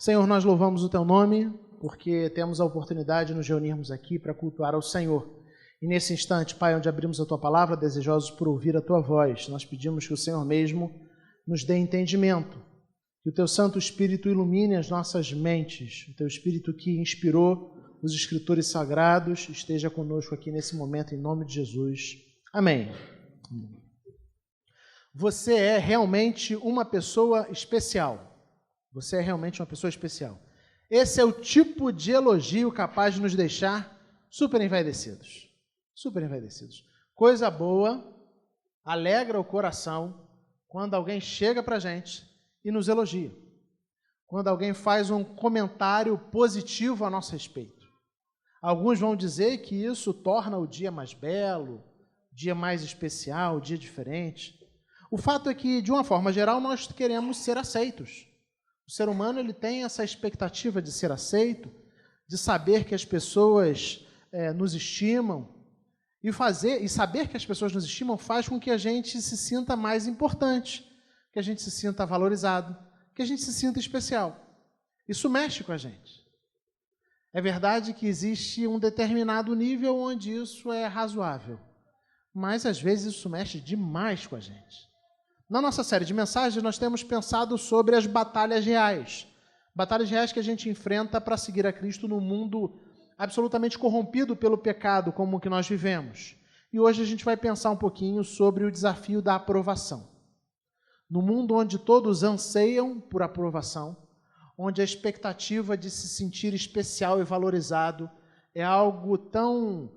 Senhor, nós louvamos o Teu nome, porque temos a oportunidade de nos reunirmos aqui para cultuar ao Senhor. E nesse instante, Pai, onde abrimos a Tua palavra, desejosos por ouvir a Tua voz, nós pedimos que o Senhor mesmo nos dê entendimento, que o Teu Santo Espírito ilumine as nossas mentes, o Teu Espírito que inspirou os Escritores Sagrados, esteja conosco aqui nesse momento, em nome de Jesus. Amém. Você é realmente uma pessoa especial. Você é realmente uma pessoa especial. Esse é o tipo de elogio capaz de nos deixar super envaidecidos. Super envaidecidos. Coisa boa, alegra o coração quando alguém chega para a gente e nos elogia. Quando alguém faz um comentário positivo a nosso respeito. Alguns vão dizer que isso torna o dia mais belo, dia mais especial, dia diferente. O fato é que, de uma forma geral, nós queremos ser aceitos. O ser humano ele tem essa expectativa de ser aceito, de saber que as pessoas nos estimam, e saber que as pessoas nos estimam faz com que a gente se sinta mais importante, que a gente se sinta valorizado, que a gente se sinta especial. Isso mexe com a gente. É verdade que existe um determinado nível onde isso é razoável, mas às vezes isso mexe demais com a gente. Na nossa série de mensagens, nós temos pensado sobre as batalhas reais. Batalhas reais que a gente enfrenta para seguir a Cristo num mundo absolutamente corrompido pelo pecado, como o que nós vivemos. E hoje a gente vai pensar um pouquinho sobre o desafio da aprovação. No mundo onde todos anseiam por aprovação, onde a expectativa de se sentir especial e valorizado é algo tão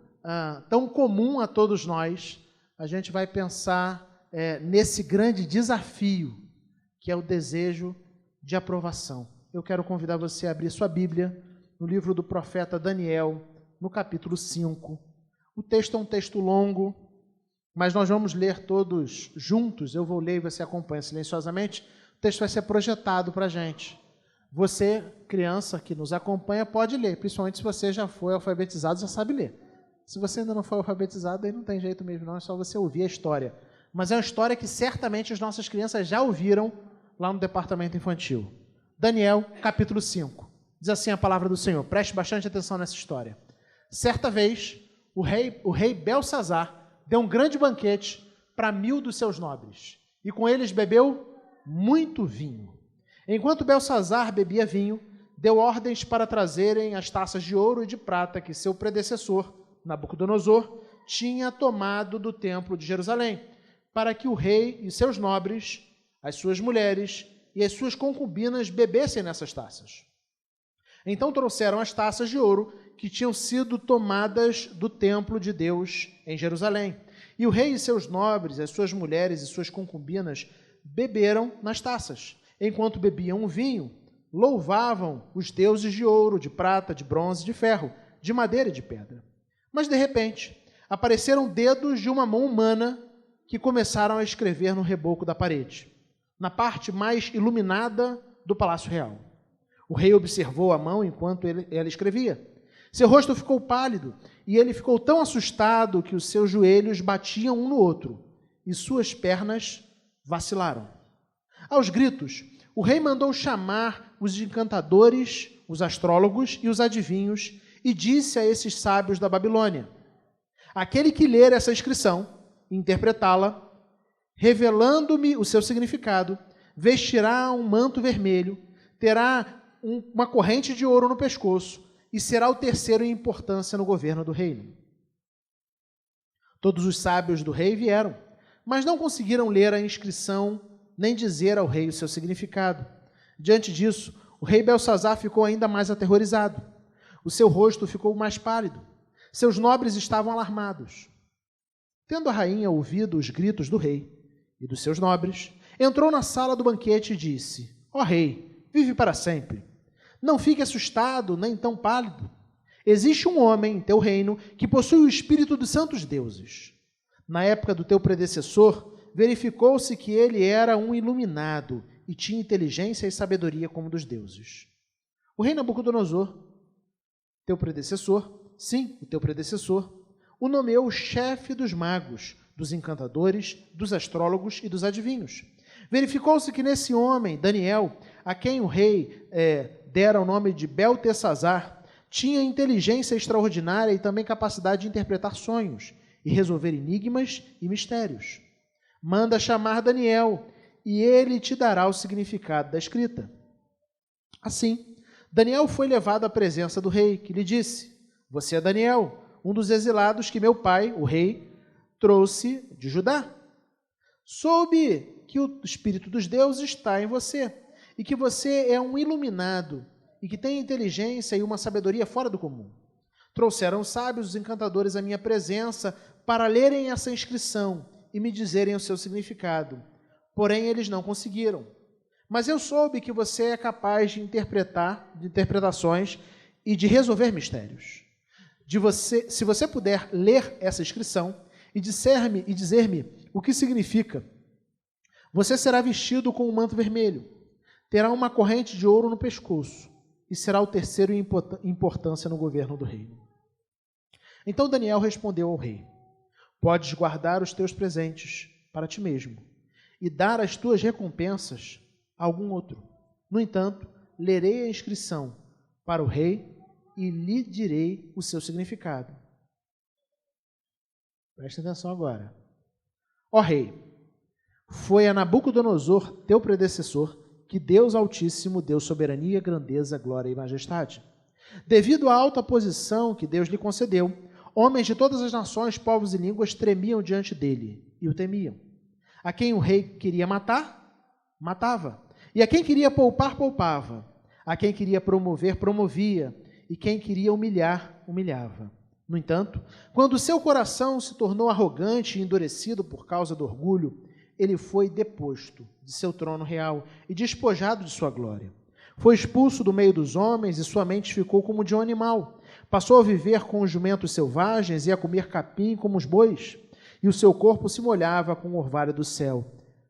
comum a todos nós, a gente vai pensar nesse grande desafio, que é o desejo de aprovação. Eu quero convidar você a abrir sua Bíblia no livro do profeta Daniel, no capítulo 5. O texto é um texto longo, mas nós vamos ler todos juntos. Eu vou ler e você acompanha silenciosamente. O texto vai ser projetado para a gente. Você, criança que nos acompanha, pode ler, principalmente se você já foi alfabetizado, já sabe ler. Se você ainda não foi alfabetizado, aí não tem jeito mesmo não, é só você ouvir a história. Mas é uma história que certamente as nossas crianças já ouviram lá no departamento infantil. Daniel, capítulo 5. Diz assim a palavra do Senhor. Preste bastante atenção nessa história. Certa vez, o rei Belsazar deu um grande banquete para 1000 dos seus nobres, e com eles bebeu muito vinho. Enquanto Belsazar bebia vinho, deu ordens para trazerem as taças de ouro e de prata que seu predecessor, Nabucodonosor, tinha tomado do templo de Jerusalém, para que o rei e seus nobres, as suas mulheres e as suas concubinas bebessem nessas taças. Então trouxeram as taças de ouro que tinham sido tomadas do templo de Deus em Jerusalém. E o rei e seus nobres, as suas mulheres e suas concubinas beberam nas taças. Enquanto bebiam o vinho, louvavam os deuses de ouro, de prata, de bronze, de ferro, de madeira e de pedra. Mas, de repente, apareceram dedos de uma mão humana que começaram a escrever no reboco da parede, na parte mais iluminada do Palácio Real. O rei observou a mão enquanto ela escrevia. Seu rosto ficou pálido e ele ficou tão assustado que os seus joelhos batiam um no outro e suas pernas vacilaram. Aos gritos, o rei mandou chamar os encantadores, os astrólogos e os adivinhos e disse a esses sábios da Babilônia: aquele que ler essa inscrição e interpretá-la, revelando-me o seu significado, vestirá um manto vermelho, terá uma corrente de ouro no pescoço e será o terceiro em importância no governo do reino. Todos os sábios do rei vieram, mas não conseguiram ler a inscrição nem dizer ao rei o seu significado. Diante disso, o rei Belsazar ficou ainda mais aterrorizado. O seu rosto ficou mais pálido. Seus nobres estavam alarmados. Tendo a rainha ouvido os gritos do rei e dos seus nobres, entrou na sala do banquete e disse: ó rei, vive para sempre. Não fique assustado, nem tão pálido. Existe um homem em teu reino que possui o espírito dos santos deuses. Na época do teu predecessor, verificou-se que ele era um iluminado e tinha inteligência e sabedoria como dos deuses. O rei Nabucodonosor, teu predecessor, sim, o teu predecessor, o nomeou chefe dos magos, dos encantadores, dos astrólogos e dos adivinhos. Verificou-se que nesse homem, Daniel, a quem o rei dera o nome de Beltesazar, tinha inteligência extraordinária e também capacidade de interpretar sonhos e resolver enigmas e mistérios. Manda chamar Daniel, e ele te dará o significado da escrita. Assim, Daniel foi levado à presença do rei, que lhe disse: Você é Daniel, um dos exilados que meu pai, o rei, trouxe de Judá. Soube que o Espírito dos deuses está em você, e que você é um iluminado, e que tem inteligência e uma sabedoria fora do comum. Trouxeram os sábios, os encantadores à minha presença, para lerem essa inscrição e me dizerem o seu significado. Porém, eles não conseguiram. Mas eu soube que você é capaz de interpretações e de resolver mistérios. Se você puder ler essa inscrição e dizer-me o que significa, você será vestido com um manto vermelho, terá uma corrente de ouro no pescoço e será o terceiro em importância no governo do reino. Então Daniel respondeu ao rei: Podes guardar os teus presentes para ti mesmo e dar as tuas recompensas a algum outro. No entanto, lerei a inscrição para o rei e lhe direi o seu significado. Preste atenção agora. Ó rei, foi a Nabucodonosor, teu predecessor, que Deus Altíssimo deu soberania, grandeza, glória e majestade. Devido à alta posição que Deus lhe concedeu, homens de todas as nações, povos e línguas tremiam diante dele e o temiam. A quem o rei queria matar, matava. E a quem queria poupar, poupava. A quem queria promover, promovia. E quem queria humilhar, humilhava. No entanto, quando seu coração se tornou arrogante e endurecido por causa do orgulho, ele foi deposto de seu trono real e despojado de sua glória. Foi expulso do meio dos homens e sua mente ficou como de um animal. Passou a viver com os jumentos selvagens e a comer capim como os bois. E o seu corpo se molhava com o orvalho do céu,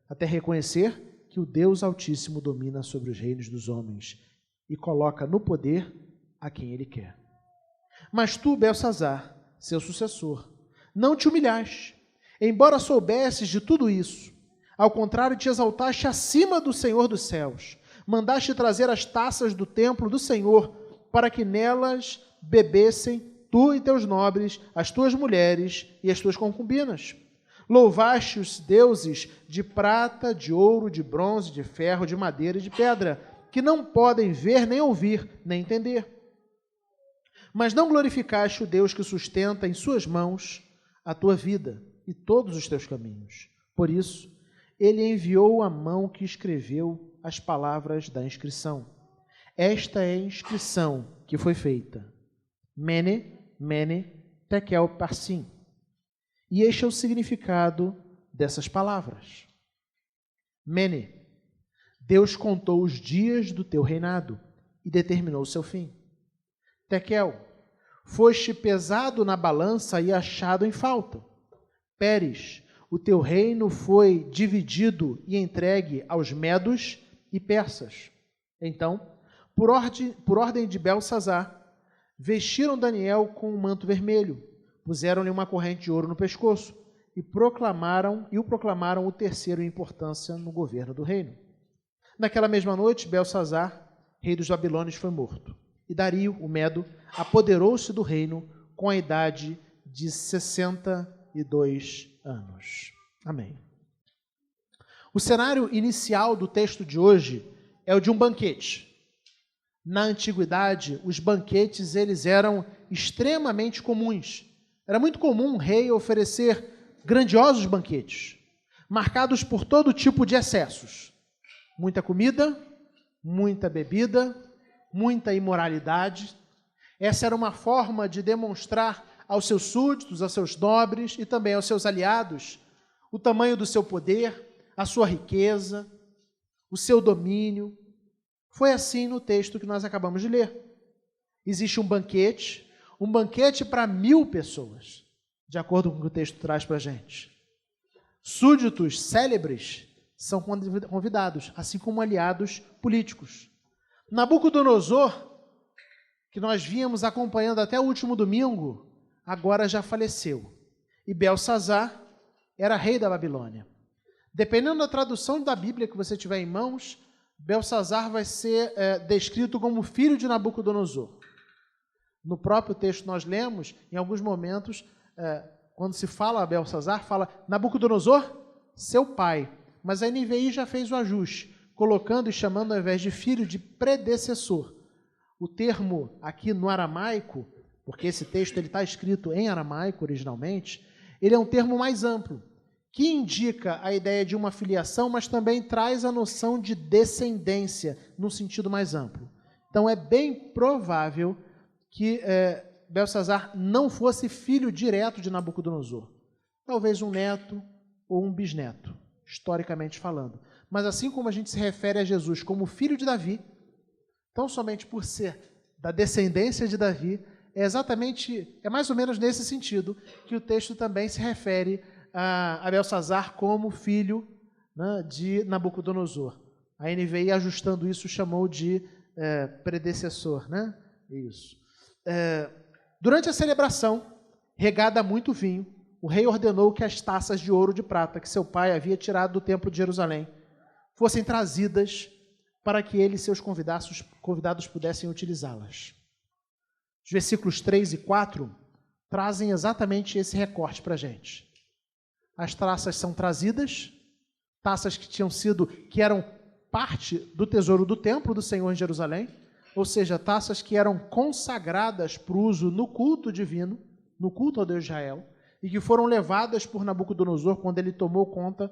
até reconhecer que o Deus Altíssimo domina sobre os reinos dos homens e coloca no poder a quem ele quer. Mas tu, Beltesazar, seu sucessor, não te humilhaste, embora soubesses de tudo isso. Ao contrário, te exaltaste acima do Senhor dos céus. Mandaste trazer as taças do templo do Senhor, para que nelas bebessem tu e teus nobres, as tuas mulheres e as tuas concubinas. Louvaste os deuses de prata, de ouro, de bronze, de ferro, de madeira e de pedra, que não podem ver, nem ouvir, nem entender. Mas não glorificaste o Deus que sustenta em suas mãos a tua vida e todos os teus caminhos. Por isso, ele enviou a mão que escreveu as palavras da inscrição. Esta é a inscrição que foi feita. Mene, Mene, Tekel, Parsim. E este é o significado dessas palavras. Mene, Deus contou os dias do teu reinado e determinou o seu fim. Tekel, foste pesado na balança e achado em falta. Pérez, o teu reino foi dividido e entregue aos medos e persas. Então, por ordem de Beltesazar, vestiram Daniel com um manto vermelho, puseram-lhe uma corrente de ouro no pescoço e o proclamaram o terceiro em importância no governo do reino. Naquela mesma noite, Beltesazar, rei dos Babilônios, foi morto. E Dario, o Medo, apoderou-se do reino com a idade de 62 anos. Amém. O cenário inicial do texto de hoje é o de um banquete. Na antiguidade, os banquetes eles eram extremamente comuns. Era muito comum um rei oferecer grandiosos banquetes, marcados por todo tipo de excessos. Muita comida, muita bebida, muita imoralidade. Essa era uma forma de demonstrar aos seus súditos, aos seus nobres e também aos seus aliados o tamanho do seu poder, a sua riqueza, o seu domínio. Foi assim no texto que nós acabamos de ler. Existe um banquete para 1000 pessoas, de acordo com o que o texto traz para a gente. Súditos célebres são convidados, assim como aliados políticos. Nabucodonosor, que nós vínhamos acompanhando até o último domingo, agora já faleceu. E Beltesazar era rei da Babilônia. Dependendo da tradução da Bíblia que você tiver em mãos, Belsazar vai ser descrito como filho de Nabucodonosor. No próprio texto nós lemos, em alguns momentos, quando se fala a Belsazar, fala Nabucodonosor, seu pai. Mas a NVI já fez o ajuste, colocando e chamando ao invés de filho de predecessor. O termo aqui no aramaico, porque esse texto está escrito em aramaico originalmente, ele é um termo mais amplo, que indica a ideia de uma filiação, mas também traz a noção de descendência, num sentido mais amplo. Então é bem provável que Belsazar não fosse filho direto de Nabucodonosor. Talvez um neto ou um bisneto, historicamente falando. Mas assim como a gente se refere a Jesus como filho de Davi, tão somente por ser da descendência de Davi, é mais ou menos nesse sentido que o texto também se refere a Belsazar como filho, né, de Nabucodonosor. A NVI, ajustando isso, chamou de predecessor, né? Isso. Durante a celebração, regada a muito vinho, o rei ordenou que as taças de ouro e de prata que seu pai havia tirado do templo de Jerusalém fossem trazidas para que ele e seus convidados pudessem utilizá-las. Os versículos 3 e 4 trazem exatamente esse recorte para a gente. As taças são trazidas, taças que eram parte do tesouro do templo do Senhor em Jerusalém, ou seja, taças que eram consagradas para o uso no culto divino, no culto ao Deus de Israel, e que foram levadas por Nabucodonosor quando ele tomou conta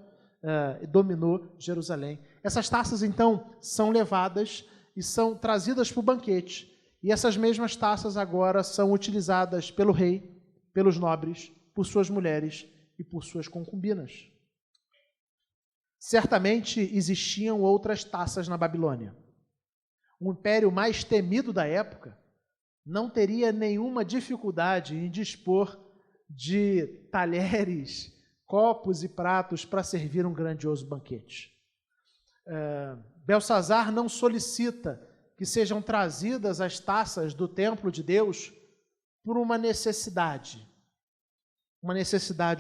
e dominou Jerusalém. Essas taças, então, são levadas e são trazidas para o banquete. E essas mesmas taças agora são utilizadas pelo rei, pelos nobres, por suas mulheres e por suas concubinas. Certamente existiam outras taças na Babilônia. O império mais temido da época não teria nenhuma dificuldade em dispor de talheres, copos e pratos para servir um grandioso banquete. Belsazar não solicita que sejam trazidas as taças do templo de Deus por uma necessidade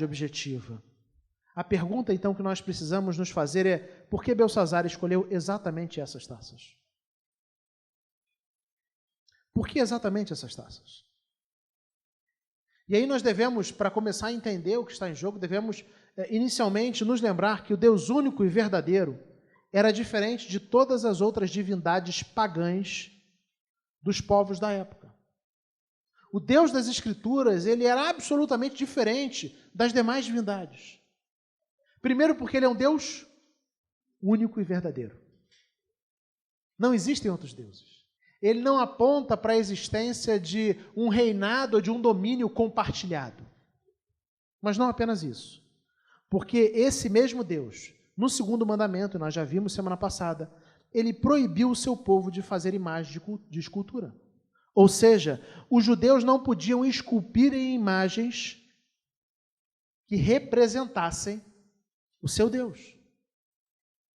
objetiva. A pergunta, então, que nós precisamos nos fazer é: por que Belsazar escolheu exatamente essas taças? Por que exatamente essas taças? E aí nós devemos, para começar a entender o que está em jogo, devemos inicialmente nos lembrar que o Deus único e verdadeiro era diferente de todas as outras divindades pagãs dos povos da época. O Deus das Escrituras, ele era absolutamente diferente das demais divindades. Primeiro porque ele é um Deus único e verdadeiro. Não existem outros deuses. Ele não aponta para a existência de um reinado ou de um domínio compartilhado. Mas não apenas isso. Porque esse mesmo Deus, no segundo mandamento, nós já vimos semana passada, ele proibiu o seu povo de fazer imagem de escultura. Ou seja, os judeus não podiam esculpir em imagens que representassem o seu Deus.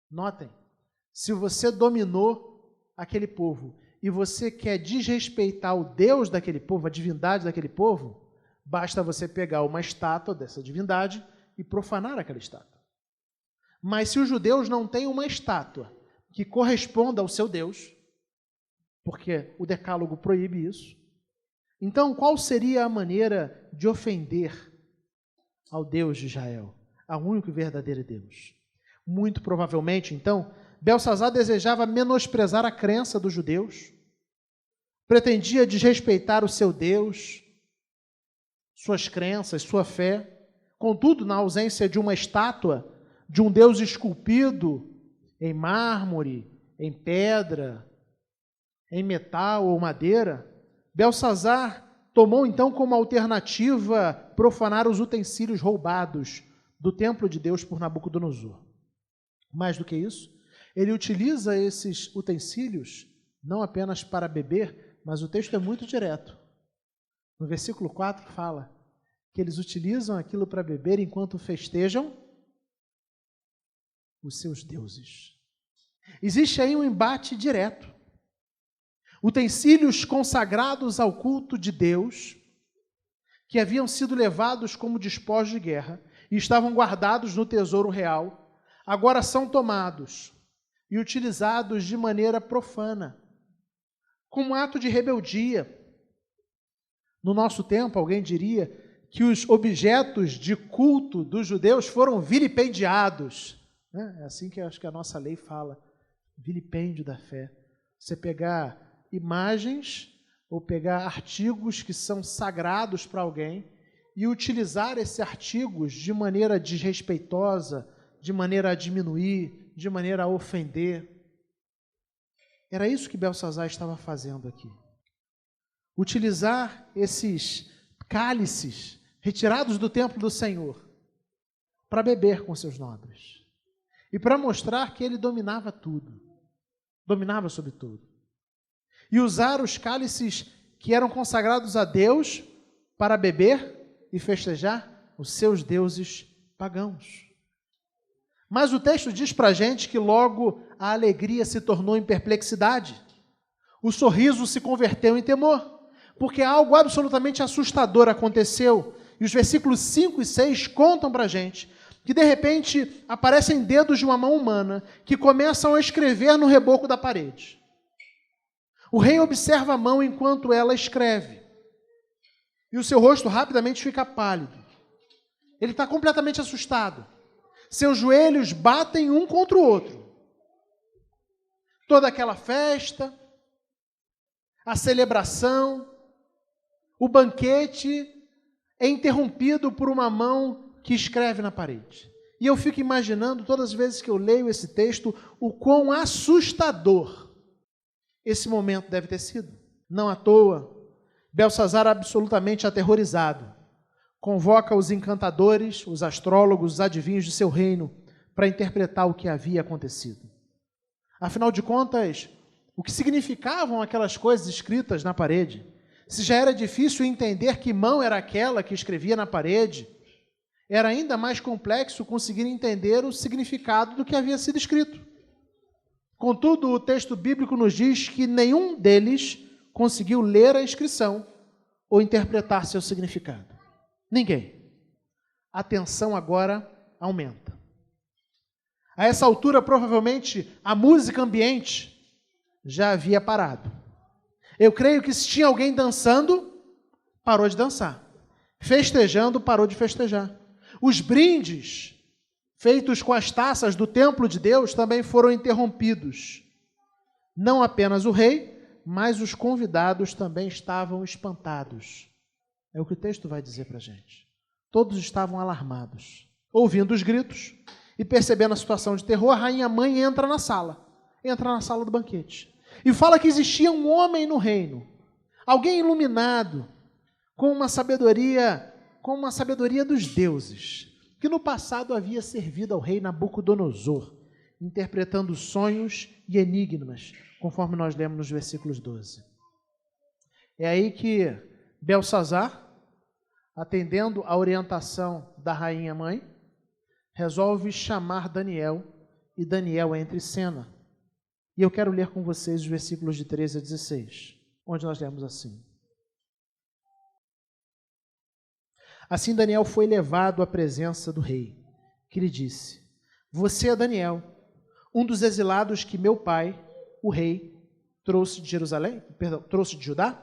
Notem, se você dominou aquele povo e você quer desrespeitar o Deus daquele povo, a divindade daquele povo, basta você pegar uma estátua dessa divindade e profanar aquela estátua. Mas se os judeus não têm uma estátua que corresponda ao seu Deus, porque o Decálogo proíbe isso, então qual seria a maneira de ofender ao Deus de Israel, ao único e verdadeiro Deus? Muito provavelmente, então, Belsazar desejava menosprezar a crença dos judeus, pretendia desrespeitar o seu Deus, suas crenças, sua fé. Contudo, na ausência de uma estátua, de um Deus esculpido em mármore, em pedra, em metal ou madeira, Belsazar tomou então como alternativa profanar os utensílios roubados do templo de Deus por Nabucodonosor. Mais do que isso, ele utiliza esses utensílios não apenas para beber, mas o texto é muito direto. No versículo 4 fala que eles utilizam aquilo para beber enquanto festejam os seus deuses. Existe aí um embate direto. Utensílios consagrados ao culto de Deus, que haviam sido levados como despojos de guerra e estavam guardados no tesouro real, agora são tomados e utilizados de maneira profana, como ato de rebeldia. No nosso tempo, alguém diria que os objetos de culto dos judeus foram vilipendiados. É assim que eu acho que a nossa lei fala, vilipêndio da fé. Você pegar imagens ou pegar artigos que são sagrados para alguém e utilizar esses artigos de maneira desrespeitosa, de maneira a diminuir, de maneira a ofender. Era isso que Beltsazar estava fazendo aqui. Utilizar esses cálices retirados do templo do Senhor para beber com seus nobres e para mostrar que ele dominava tudo, dominava sobre tudo. E usar os cálices que eram consagrados a Deus para beber e festejar os seus deuses pagãos. Mas o texto diz para a gente que logo a alegria se tornou em perplexidade, o sorriso se converteu em temor, porque algo absolutamente assustador aconteceu. E os versículos 5 e 6 contam para a gente que, de repente, aparecem dedos de uma mão humana que começam a escrever no reboco da parede. O rei observa a mão enquanto ela escreve. E o seu rosto rapidamente fica pálido. Ele está completamente assustado. Seus joelhos batem um contra o outro. Toda aquela festa, a celebração, o banquete é interrompido por uma mão que escreve na parede. E eu fico imaginando, todas as vezes que eu leio esse texto, o quão assustador esse momento deve ter sido. Não à toa, Beltsazar, absolutamente aterrorizado, convoca os encantadores, os astrólogos, os adivinhos de seu reino para interpretar o que havia acontecido. Afinal de contas, o que significavam aquelas coisas escritas na parede? Se já era difícil entender que mão era aquela que escrevia na parede, era ainda mais complexo conseguir entender o significado do que havia sido escrito. Contudo, o texto bíblico nos diz que nenhum deles conseguiu ler a inscrição ou interpretar seu significado. Ninguém. A tensão agora aumenta. A essa altura, provavelmente, a música ambiente já havia parado. Eu creio que se tinha alguém dançando, parou de dançar. Festejando, parou de festejar. Os brindes feitos com as taças do templo de Deus também foram interrompidos. Não apenas o rei, mas os convidados também estavam espantados. É o que o texto vai dizer para a gente. Todos estavam alarmados. Ouvindo os gritos e percebendo a situação de terror, a rainha-mãe entra na sala do banquete. E fala que existia um homem no reino, alguém iluminado, com uma sabedoria dos deuses, que no passado havia servido ao rei Nabucodonosor, interpretando sonhos e enigmas, conforme nós lemos nos versículos 12. É aí que Beltsazar, atendendo à orientação da rainha-mãe, resolve chamar Daniel, e Daniel entra em cena. E eu quero ler com vocês os versículos de 13 a 16, onde nós lemos assim. Assim Daniel foi levado à presença do rei, que lhe disse: Você é Daniel, um dos exilados que meu pai, o rei, trouxe de Judá?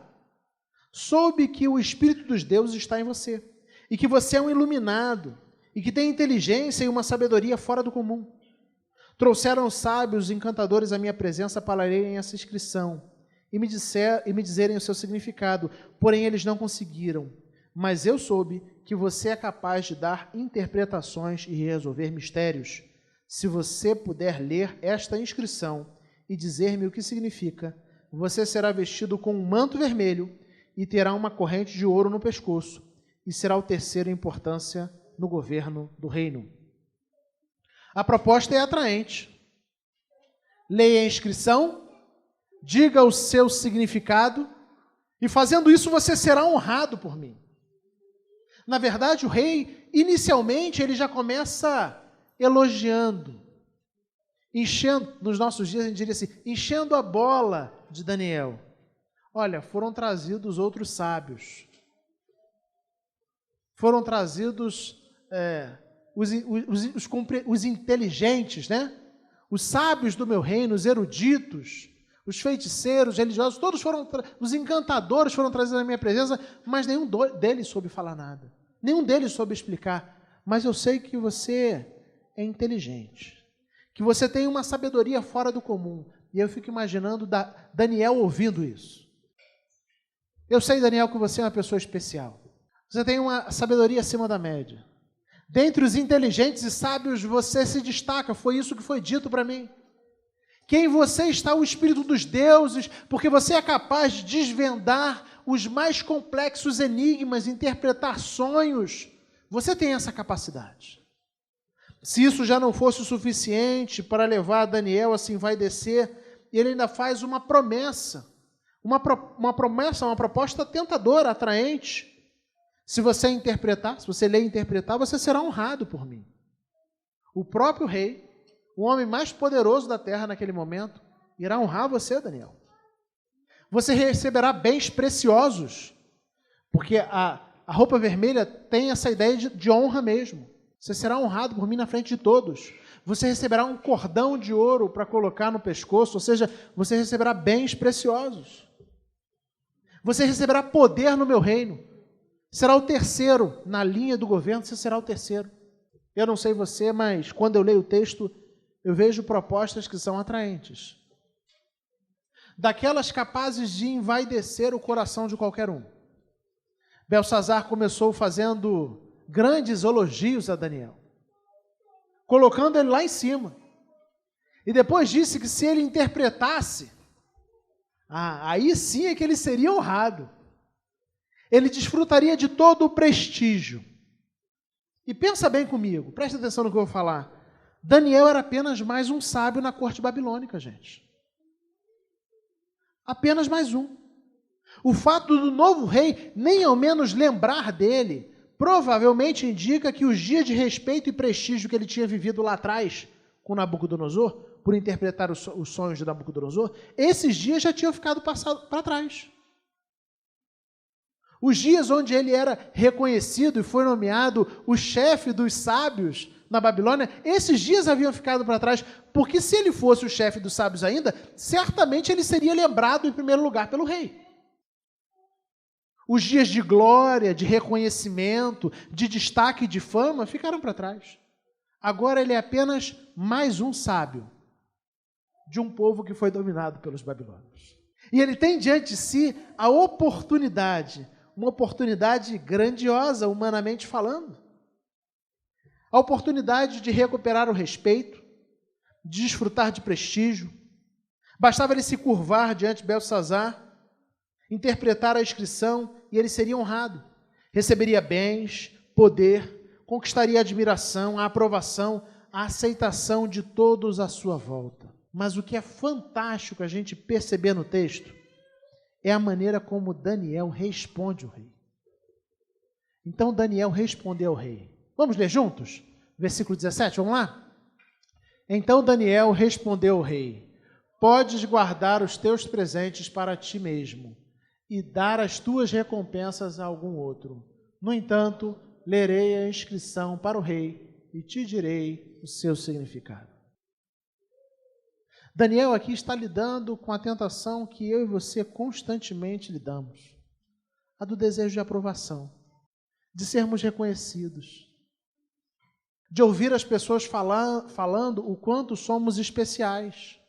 Soube que o Espírito dos deuses está em você, e que você é um iluminado, e que tem inteligência e uma sabedoria fora do comum. Trouxeram os sábios e encantadores à minha presença para lerem essa inscrição e me dizerem o seu significado, porém eles não conseguiram. Mas eu soube que você é capaz de dar interpretações e resolver mistérios. Se você puder ler esta inscrição e dizer-me o que significa, você será vestido com um manto vermelho e terá uma corrente de ouro no pescoço, e será o terceiro em importância no governo do reino. A proposta é atraente. Leia a inscrição, diga o seu significado, e fazendo isso você será honrado por mim. Na verdade, o rei, inicialmente, ele já começa elogiando, enchendo, nos nossos dias a gente diria assim, enchendo a bola de Daniel. Olha, foram trazidos outros sábios, foram trazidos os inteligentes, né? Os sábios do meu reino, os eruditos, os feiticeiros, religiosos, todos os encantadores foram trazidos à minha presença, mas nenhum deles soube falar nada. Nenhum deles soube explicar. Mas eu sei que você é inteligente, que você tem uma sabedoria fora do comum. E eu fico imaginando Daniel ouvindo isso. Eu sei, Daniel, que você é uma pessoa especial. Você tem uma sabedoria acima da média. Dentre os inteligentes e sábios, você se destaca. Foi isso que foi dito para mim. Que em você está o Espírito dos deuses, porque você é capaz de desvendar os mais complexos enigmas, interpretar sonhos. Você tem essa capacidade. Se isso já não fosse o suficiente para levar Daniel a se envaidecer, ele ainda faz uma promessa. Uma proposta tentadora, atraente. Se você interpretar, se você ler e interpretar, você será honrado por mim. O próprio rei, o homem mais poderoso da terra naquele momento, irá honrar você, Daniel. Você receberá bens preciosos, porque a roupa vermelha tem essa ideia de honra mesmo. Você será honrado por mim na frente de todos. Você receberá um cordão de ouro para colocar no pescoço, ou seja, você receberá bens preciosos. Você receberá poder no meu reino. Será o terceiro na linha do governo, você será o terceiro. Eu não sei você, mas quando eu leio o texto, eu vejo propostas que são atraentes. Daquelas capazes de envaidecer o coração de qualquer um. Belsazar começou fazendo grandes elogios a Daniel, colocando ele lá em cima. E depois disse que se ele interpretasse, aí sim é que ele seria honrado. Ele desfrutaria de todo o prestígio. E pensa bem comigo, presta atenção no que eu vou falar. Daniel era apenas mais um sábio na corte babilônica, gente. Apenas mais um. O fato do novo rei nem ao menos lembrar dele, provavelmente indica que os dias de respeito e prestígio que ele tinha vivido lá atrás com Nabucodonosor, por interpretar os sonhos de Nabucodonosor, esses dias já tinham ficado para trás. Os dias onde ele era reconhecido e foi nomeado o chefe dos sábios na Babilônia, esses dias haviam ficado para trás, porque se ele fosse o chefe dos sábios ainda, certamente ele seria lembrado em primeiro lugar pelo rei. Os dias de glória, de reconhecimento, de destaque e de fama ficaram para trás. Agora ele é apenas mais um sábio de um povo que foi dominado pelos babilônios. E ele tem diante de si a oportunidade, uma oportunidade grandiosa, humanamente falando. A oportunidade de recuperar o respeito, de desfrutar de prestígio. Bastava ele se curvar diante de Belsazar, interpretar a inscrição e ele seria honrado. Receberia bens, poder, conquistaria a admiração, a aprovação, a aceitação de todos à sua volta. Mas o que é fantástico a gente perceber no texto é a maneira como Daniel responde ao rei. Então Daniel respondeu ao rei. Vamos ler juntos? Versículo 17, vamos lá? Então Daniel respondeu ao rei: podes guardar os teus presentes para ti mesmo e dar as tuas recompensas a algum outro. No entanto, lerei a inscrição para o rei e te direi o seu significado. Daniel aqui está lidando com a tentação que eu e você constantemente lidamos, a do desejo de aprovação, de sermos reconhecidos, de ouvir as pessoas falando o quanto somos especiais,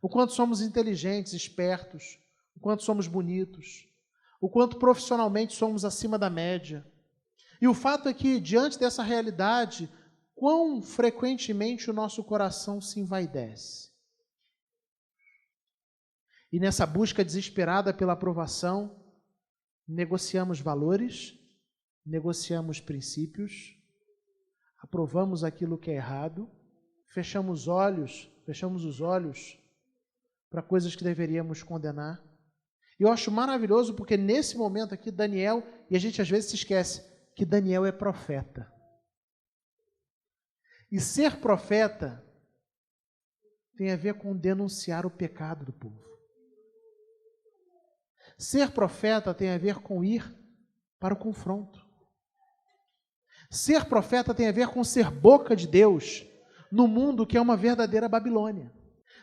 o quanto somos inteligentes, espertos, o quanto somos bonitos, o quanto profissionalmente somos acima da média. E o fato é que, diante dessa realidade, quão frequentemente o nosso coração se envaidece. E nessa busca desesperada pela aprovação, negociamos valores, negociamos princípios, aprovamos aquilo que é errado, fechamos os olhos para coisas que deveríamos condenar. E eu acho maravilhoso porque nesse momento aqui Daniel, e a gente às vezes se esquece que Daniel é profeta. E ser profeta tem a ver com denunciar o pecado do povo. Ser profeta tem a ver com ir para o confronto. Ser profeta tem a ver com ser boca de Deus no mundo que é uma verdadeira Babilônia.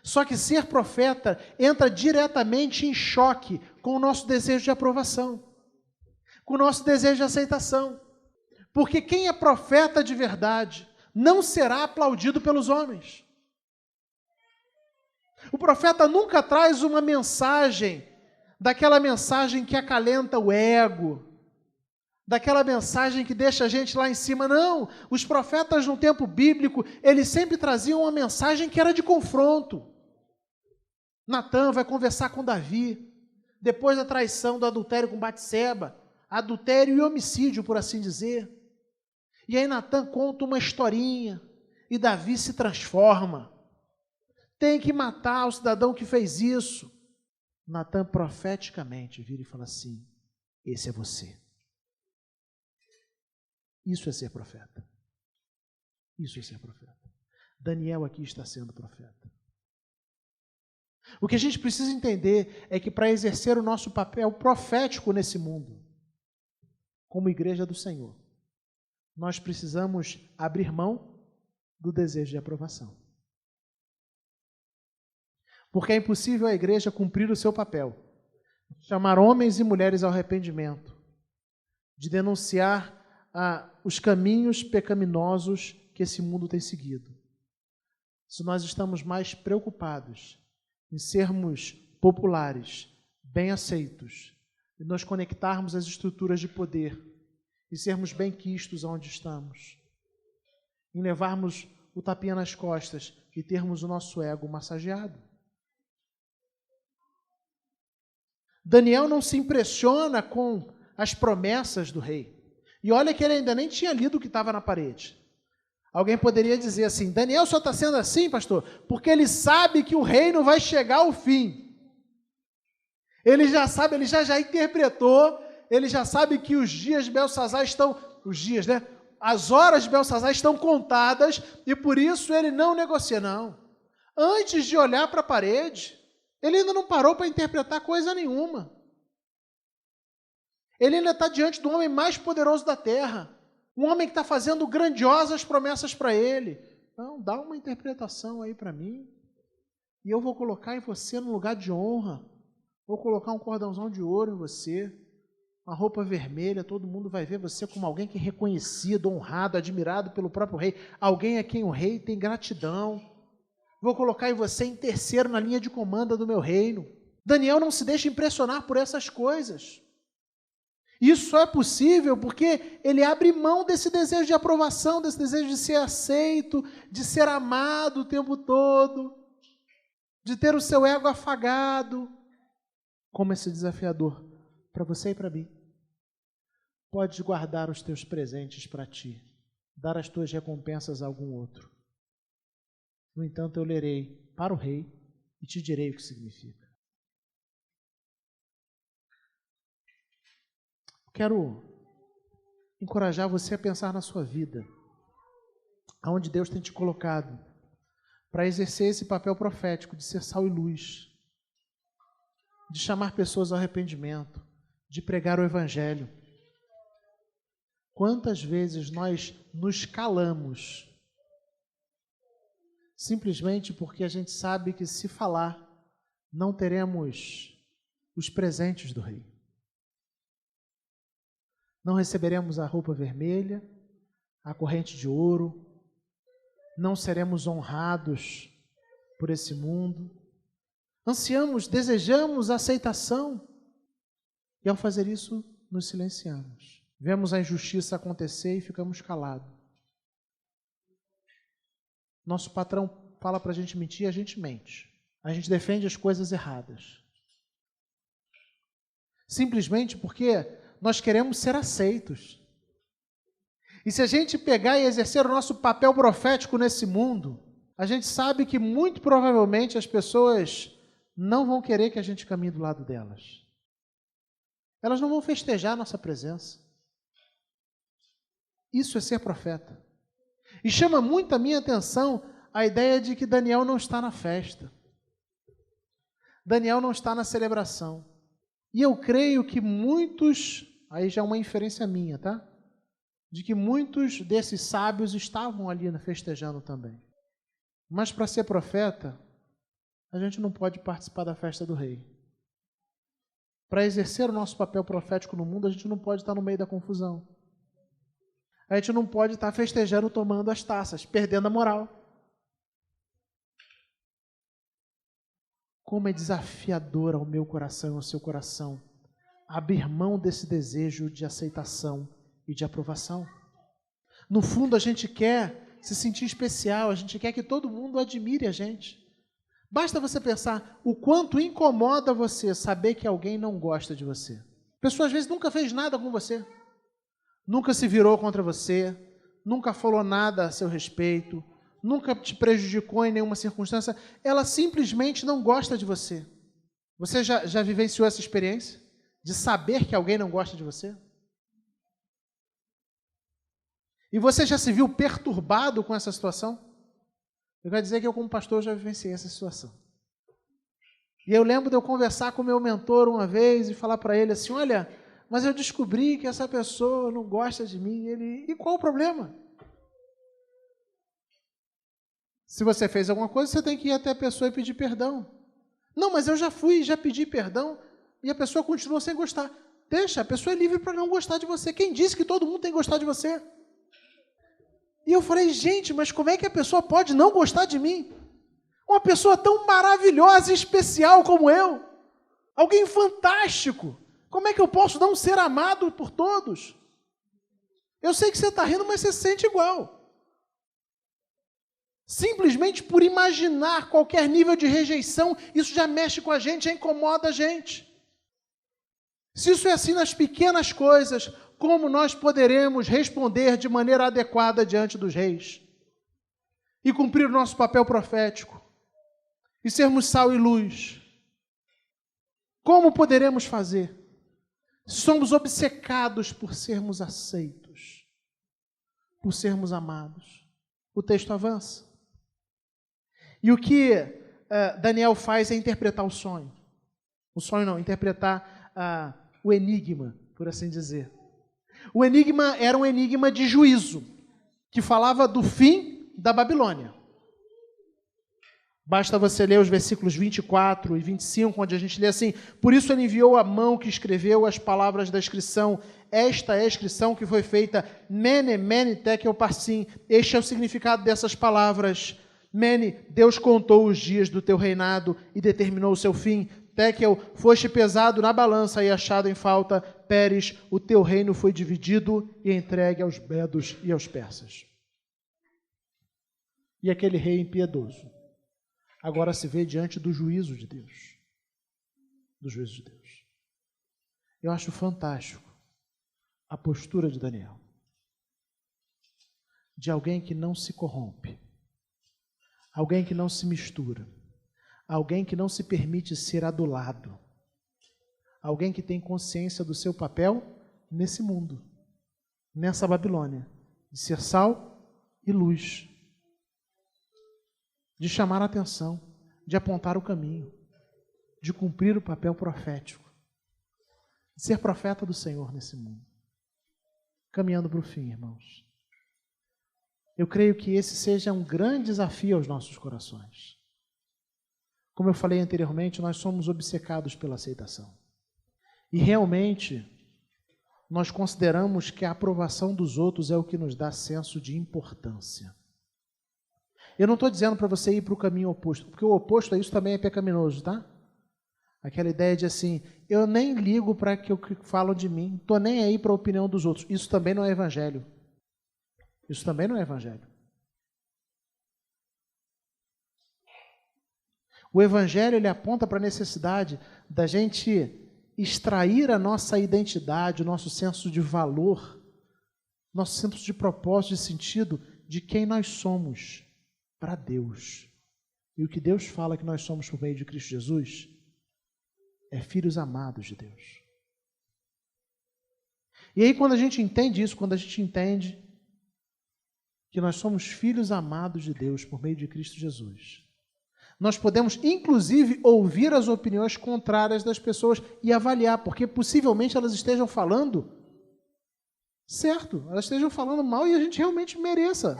Só que ser profeta entra diretamente em choque com o nosso desejo de aprovação, com o nosso desejo de aceitação. Porque quem é profeta de verdade não será aplaudido pelos homens. O profeta nunca traz uma mensagem, daquela mensagem que acalenta o ego, daquela mensagem que deixa a gente lá em cima. Não, os profetas no tempo bíblico, eles sempre traziam uma mensagem que era de confronto. Natan vai conversar com Davi, depois da traição do adultério com Batseba, adultério e homicídio, por assim dizer. E aí Natan conta uma historinha, e Davi se transforma. Tem que matar o cidadão que fez isso. Natan profeticamente vira e fala assim: esse é você. Isso é ser profeta. Isso é ser profeta. Daniel aqui está sendo profeta. O que a gente precisa entender é que para exercer o nosso papel profético nesse mundo, como igreja do Senhor, nós precisamos abrir mão do desejo de aprovação. Porque é impossível a igreja cumprir o seu papel, chamar homens e mulheres ao arrependimento, de denunciar os caminhos pecaminosos que esse mundo tem seguido. Se nós estamos mais preocupados em sermos populares, bem aceitos, e nos conectarmos às estruturas de poder, e sermos bem quistos onde estamos, em levarmos o tapinha nas costas e termos o nosso ego massageado. Daniel não se impressiona com as promessas do rei. E olha que ele ainda nem tinha lido o que estava na parede. Alguém poderia dizer assim: Daniel só está sendo assim, pastor, porque ele sabe que o reino vai chegar ao fim. Ele já sabe, ele já interpretou, ele já sabe que os dias de Belsassar estão, as horas de Belsassar estão contadas, e por isso ele não negocia, não. Antes de olhar para a parede, ele ainda não parou para interpretar coisa nenhuma. Ele ainda está diante do homem mais poderoso da terra, um homem que está fazendo grandiosas promessas para ele. Não, dá uma interpretação aí para mim, e eu vou colocar em você no lugar de honra, vou colocar um cordãozão de ouro em você, uma roupa vermelha, todo mundo vai ver você como alguém que é reconhecido, honrado, admirado pelo próprio rei, alguém a quem o rei tem gratidão. Vou colocar em você em terceiro na linha de comando do meu reino. Daniel não se deixa impressionar por essas coisas. Isso só é possível porque ele abre mão desse desejo de aprovação, desse desejo de ser aceito, de ser amado o tempo todo, de ter o seu ego afagado. Como esse desafiador para você e para mim. Podes guardar os teus presentes para ti, dar as tuas recompensas a algum outro. No entanto, eu lerei para o rei e te direi o que significa. Quero encorajar você a pensar na sua vida, aonde Deus tem te colocado, para exercer esse papel profético de ser sal e luz, de chamar pessoas ao arrependimento, de pregar o Evangelho. Quantas vezes nós nos calamos, simplesmente porque a gente sabe que se falar, não teremos os presentes do rei. Não receberemos a roupa vermelha, a corrente de ouro, não seremos honrados por esse mundo. Ansiamos, desejamos a aceitação, e ao fazer isso, nos silenciamos. Vemos a injustiça acontecer e ficamos calados. Nosso patrão fala para a gente mentir, a gente mente. A gente defende as coisas erradas. Simplesmente porque nós queremos ser aceitos. E se a gente pegar e exercer o nosso papel profético nesse mundo, a gente sabe que muito provavelmente as pessoas não vão querer que a gente caminhe do lado delas. Elas não vão festejar a nossa presença. Isso é ser profeta. E chama muito a minha atenção a ideia de que Daniel não está na festa. Daniel não está na celebração. E eu creio que muitos, aí já é uma inferência minha, tá? de que muitos desses sábios estavam ali festejando também. Mas para ser profeta, a gente não pode participar da festa do rei. Para exercer o nosso papel profético no mundo, a gente não pode estar no meio da confusão. A gente não pode estar festejando, tomando as taças, perdendo a moral. Como é desafiador ao meu coração e ao seu coração abrir mão desse desejo de aceitação e de aprovação. No fundo, a gente quer se sentir especial, a gente quer que todo mundo admire a gente. Basta você pensar o quanto incomoda você saber que alguém não gosta de você. A pessoa às vezes nunca fez nada com você, nunca se virou contra você, nunca falou nada a seu respeito, nunca te prejudicou em nenhuma circunstância, ela simplesmente não gosta de você. Você já vivenciou essa experiência de saber que alguém não gosta de você? E você já se viu perturbado com essa situação? Eu quero dizer que eu, como pastor, já vivenciei essa situação. E eu lembro de eu conversar com o meu mentor uma vez e falar para ele assim, olha, mas eu descobri que essa pessoa não gosta de mim. E qual o problema? Se você fez alguma coisa, você tem que ir até a pessoa e pedir perdão. Não, mas eu já fui e já pedi perdão e a pessoa continua sem gostar. Deixa, a pessoa é livre para não gostar de você. Quem disse que todo mundo tem que gostar de você? E eu falei, gente, mas como é que a pessoa pode não gostar de mim? Uma pessoa tão maravilhosa e especial como eu. Alguém fantástico. Como é que eu posso não ser amado por todos? Eu sei que você está rindo, mas você se sente igual. Simplesmente por imaginar qualquer nível de rejeição, isso já mexe com a gente, já incomoda a gente. Se isso é assim nas pequenas coisas, como nós poderemos responder de maneira adequada diante dos reis? E cumprir o nosso papel profético? E sermos sal e luz? Como poderemos fazer? Somos obcecados por sermos aceitos, por sermos amados. O texto avança. E o que Daniel faz é interpretar o sonho. O sonho não, interpretar o enigma, por assim dizer. O enigma era um enigma de juízo, que falava do fim da Babilônia. Basta você ler os versículos 24 e 25, onde a gente lê assim, por isso ele enviou a mão que escreveu as palavras da inscrição. Esta é a inscrição que foi feita, Mene, Mene, Tekel, Parsim. Este é o significado dessas palavras. Mene, Deus contou os dias do teu reinado e determinou o seu fim. Tekel, foste pesado na balança e achado em falta. Peres, o teu reino foi dividido e entregue aos medos e aos persas. E aquele rei impiedoso agora se vê diante do juízo de Deus. Do juízo de Deus. Eu acho fantástico a postura de Daniel. De alguém que não se corrompe. Alguém que não se mistura. Alguém que não se permite ser adulado. Alguém que tem consciência do seu papel nesse mundo. Nessa Babilônia. De ser sal e luz. De chamar a atenção, de apontar o caminho, de cumprir o papel profético, de ser profeta do Senhor nesse mundo. Caminhando para o fim, irmãos. Eu creio que esse seja um grande desafio aos nossos corações. Como eu falei anteriormente, nós somos obcecados pela aceitação. E realmente, nós consideramos que a aprovação dos outros é o que nos dá senso de importância. Eu não estou dizendo para você ir para o caminho oposto, porque o oposto a isso também é pecaminoso, tá? Aquela ideia de assim, eu nem ligo para o que falam de mim, estou nem aí para a opinião dos outros. Isso também não é evangelho. Isso também não é evangelho. O evangelho, ele aponta para a necessidade da gente extrair a nossa identidade, o nosso senso de valor, nosso senso de propósito, de sentido, de quem nós somos para Deus. E o que Deus fala que nós somos por meio de Cristo Jesus é filhos amados de Deus. E aí quando a gente entende isso, quando a gente entende que nós somos filhos amados de Deus por meio de Cristo Jesus, nós podemos inclusive ouvir as opiniões contrárias das pessoas e avaliar, porque possivelmente elas estejam falando Certo, elas estejam falando mal e a gente realmente mereça.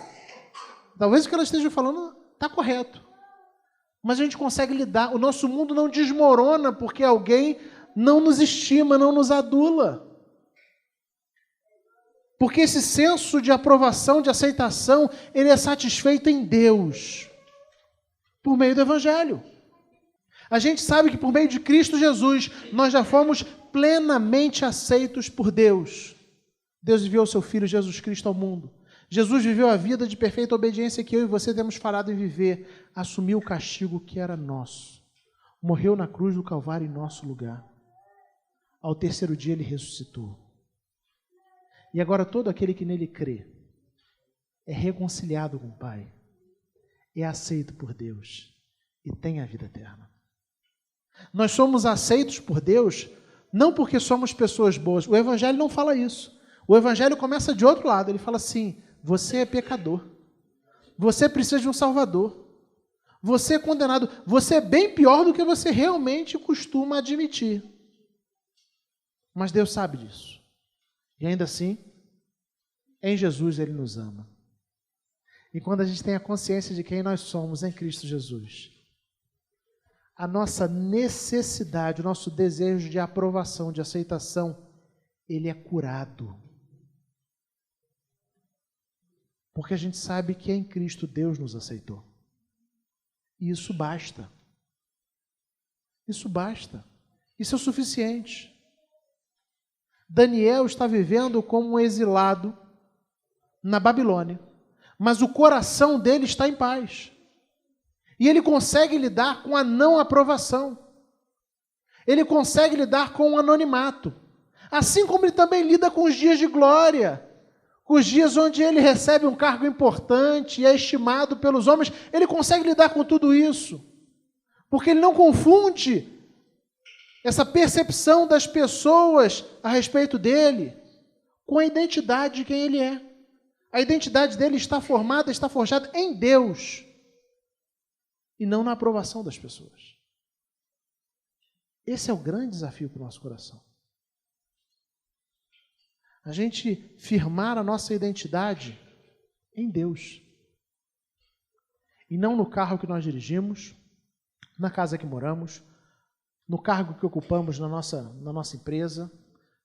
Talvez o que elas estejam falando está correto. Mas a gente consegue lidar. O nosso mundo não desmorona porque alguém não nos estima, não nos adula. Porque esse senso de aprovação, de aceitação, ele é satisfeito em Deus, por meio do Evangelho. A gente sabe que por meio de Cristo Jesus, nós já fomos plenamente aceitos por Deus. Deus enviou o seu Filho Jesus Cristo ao mundo. Jesus viveu a vida de perfeita obediência que eu e você temos falado em viver. Assumiu o castigo que era nosso. Morreu na cruz do Calvário em nosso lugar. Ao terceiro dia ele ressuscitou. E agora todo aquele que nele crê é reconciliado com o Pai, é aceito por Deus e tem a vida eterna. Nós somos aceitos por Deus não porque somos pessoas boas. O Evangelho não fala isso. O Evangelho começa de outro lado. Ele fala assim, você é pecador. Você precisa de um Salvador. Você é condenado. Você é bem pior do que você realmente costuma admitir. Mas Deus sabe disso. E ainda assim, em Jesus Ele nos ama. E quando a gente tem a consciência de quem nós somos em Cristo Jesus, a nossa necessidade, o nosso desejo de aprovação, de aceitação, ele é curado. Porque a gente sabe que em Cristo Deus nos aceitou. E isso basta. Isso basta. Isso é o suficiente. Daniel está vivendo como um exilado na Babilônia, mas o coração dele está em paz. E ele consegue lidar com a não aprovação. Ele consegue lidar com o anonimato. Assim como ele também lida com os dias de glória, com os dias onde ele recebe um cargo importante e é estimado pelos homens. Ele consegue lidar com tudo isso, porque ele não confunde essa percepção das pessoas a respeito dele com a identidade de quem ele é. A identidade dele está formada, está forjada em Deus e não na aprovação das pessoas. Esse é o grande desafio para o nosso coração. A gente firmar a nossa identidade em Deus e não no carro que nós dirigimos, na casa que moramos, no cargo que ocupamos na nossa empresa,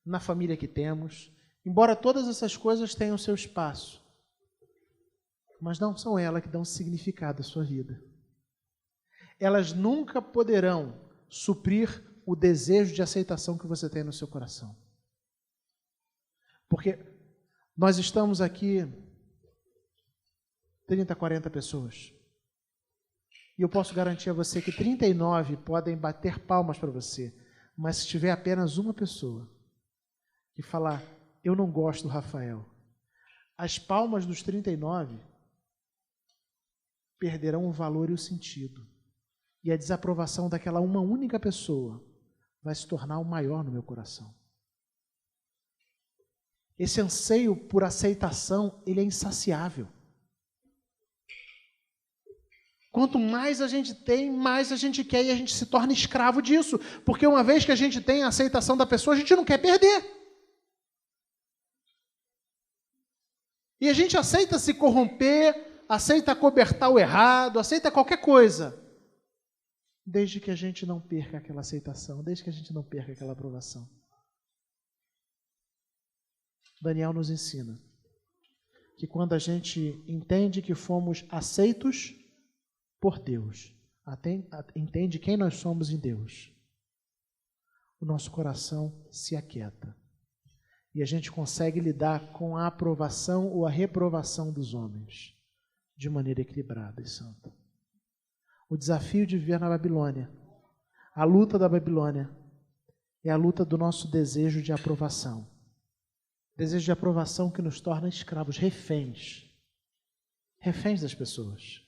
na família que temos, embora todas essas coisas tenham seu espaço, mas não são elas que dão significado à sua vida. Elas nunca poderão suprir o desejo de aceitação que você tem no seu coração. Porque nós estamos aqui 30, 40 pessoas. E eu posso garantir a você que 39 podem bater palmas para você. Mas se tiver apenas uma pessoa que falar, eu não gosto do Rafael, as palmas dos 39 perderão o valor e o sentido. E a desaprovação daquela uma única pessoa vai se tornar o maior no meu coração. Esse anseio por aceitação, ele é insaciável. Quanto mais a gente tem, mais a gente quer e a gente se torna escravo disso. Porque uma vez que a gente tem a aceitação da pessoa, a gente não quer perder. E a gente aceita se corromper, aceita acobertar o errado, aceita qualquer coisa. Desde que a gente não perca aquela aceitação, desde que a gente não perca aquela aprovação. Daniel nos ensina que quando a gente entende que fomos aceitos por Deus, entende quem nós somos em Deus, o nosso coração se aquieta e a gente consegue lidar com a aprovação ou a reprovação dos homens de maneira equilibrada e santa. O desafio de viver na Babilônia, a luta da Babilônia, é a luta do nosso desejo de aprovação. Desejo de aprovação que nos torna escravos, reféns das pessoas.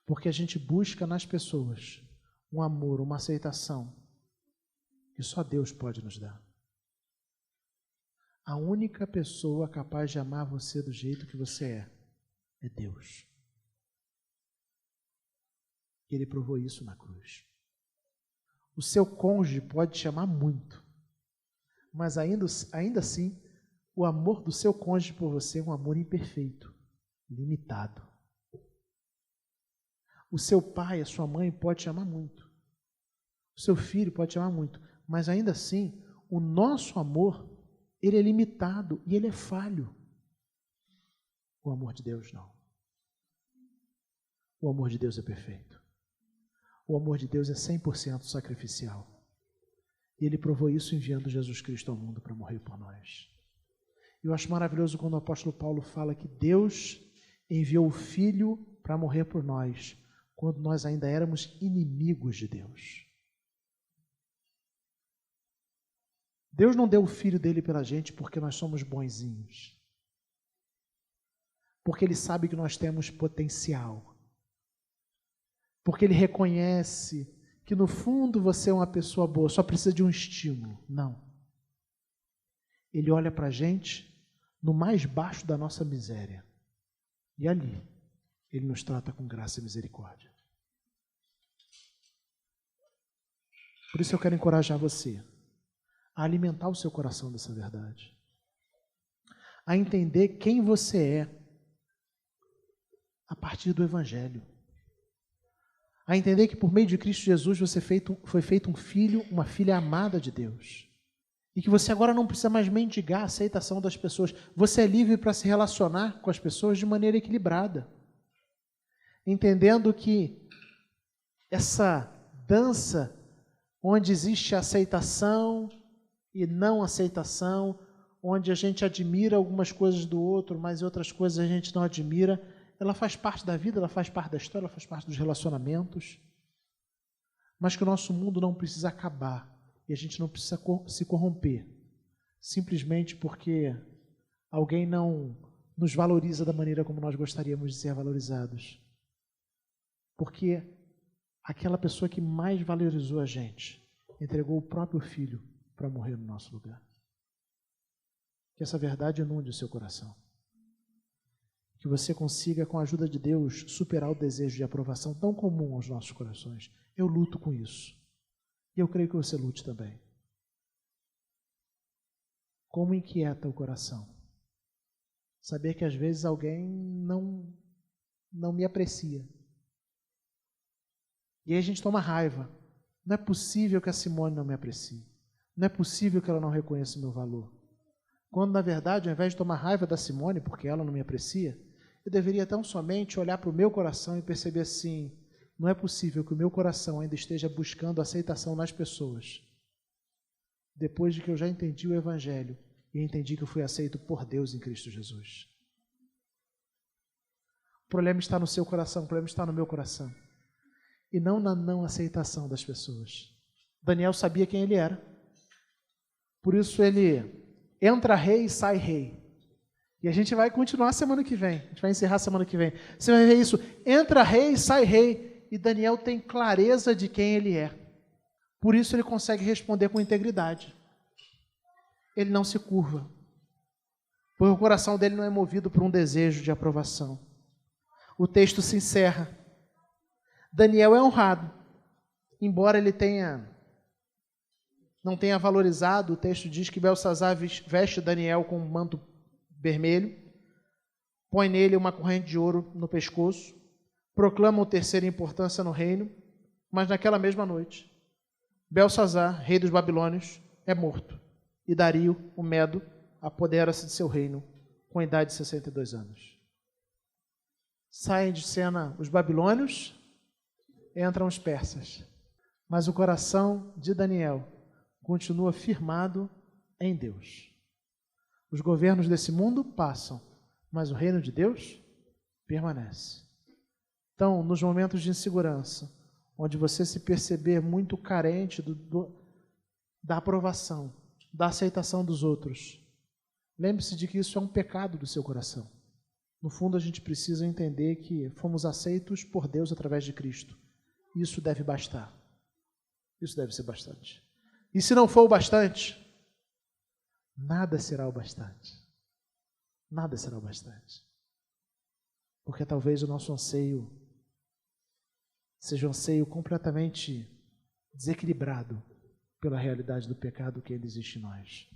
Porque a gente busca nas pessoas um amor, uma aceitação que só Deus pode nos dar. A única pessoa capaz de amar você do jeito que você é Deus. Ele provou isso na cruz. O seu cônjuge pode te amar muito, mas ainda assim, o amor do seu cônjuge por você é um amor imperfeito, limitado. O seu pai, a sua mãe pode te amar muito. O seu filho pode te amar muito. Mas ainda assim, o nosso amor, ele é limitado e ele é falho. O amor de Deus não. O amor de Deus é perfeito. O amor de Deus é 100% sacrificial. E Ele provou isso enviando Jesus Cristo ao mundo para morrer por nós. Eu acho maravilhoso quando o apóstolo Paulo fala que Deus enviou o Filho para morrer por nós, quando nós ainda éramos inimigos de Deus. Deus não deu o Filho dele pela gente porque nós somos bonzinhos. Porque Ele sabe que nós temos potencial. Porque Ele reconhece que no fundo você é uma pessoa boa, só precisa de um estímulo. Não. Ele olha para a gente no mais baixo da nossa miséria. E ali, Ele nos trata com graça e misericórdia. Por isso eu quero encorajar você a alimentar o seu coração dessa verdade. A entender quem você é a partir do Evangelho. A entender que por meio de Cristo Jesus você foi feito um filho, uma filha amada de Deus. E que você agora não precisa mais mendigar a aceitação das pessoas. Você é livre para se relacionar com as pessoas de maneira equilibrada. Entendendo que essa dança onde existe aceitação e não aceitação, onde a gente admira algumas coisas do outro, mas outras coisas a gente não admira, ela faz parte da vida, ela faz parte da história, ela faz parte dos relacionamentos, mas que o nosso mundo não precisa acabar e a gente não precisa se corromper, simplesmente porque alguém não nos valoriza da maneira como nós gostaríamos de ser valorizados. Porque aquela pessoa que mais valorizou a gente entregou o próprio filho para morrer no nosso lugar. Que essa verdade inunde o seu coração. Que você consiga, com a ajuda de Deus, superar o desejo de aprovação tão comum aos nossos corações. Eu luto com isso. E eu creio que você lute também. Como inquieta o coração saber que às vezes alguém não me aprecia. E aí a gente toma raiva. Não é possível que a Simone não me aprecie. Não é possível que ela não reconheça o meu valor. Quando, na verdade, ao invés de tomar raiva da Simone, porque ela não me aprecia, eu deveria tão somente olhar para o meu coração e perceber assim, não é possível que o meu coração ainda esteja buscando aceitação nas pessoas, depois de que eu já entendi o Evangelho e entendi que eu fui aceito por Deus em Cristo Jesus. O problema está no seu coração, o problema está no meu coração, e não na não aceitação das pessoas. Daniel sabia quem ele era, por isso ele entra rei e sai rei. E a gente vai continuar semana que vem. A gente vai encerrar semana que vem. Você vai ver isso. Entra rei e sai rei. E Daniel tem clareza de quem ele é. Por isso ele consegue responder com integridade. Ele não se curva. Porque o coração dele não é movido por um desejo de aprovação. O texto se encerra. Daniel é honrado. Embora ele não tenha valorizado, o texto diz que Belsassar veste Daniel com um manto vermelho, põe nele uma corrente de ouro no pescoço, proclama o terceira importância no reino, mas naquela mesma noite, Belsassar, rei dos babilônios, é morto, e Dario, o Medo, apodera-se de seu reino com a idade de 62 anos. Saem de cena os babilônios, entram os persas, mas o coração de Daniel continua firmado em Deus. Os governos desse mundo passam, mas o reino de Deus permanece. Então, nos momentos de insegurança, onde você se perceber muito carente da aprovação, da aceitação dos outros, lembre-se de que isso é um pecado do seu coração. No fundo, a gente precisa entender que fomos aceitos por Deus através de Cristo. Isso deve bastar. Isso deve ser bastante. E se não for o bastante, nada será o bastante. Nada será o bastante. Porque talvez o nosso anseio seja um anseio completamente desequilibrado pela realidade do pecado que ainda existe em nós.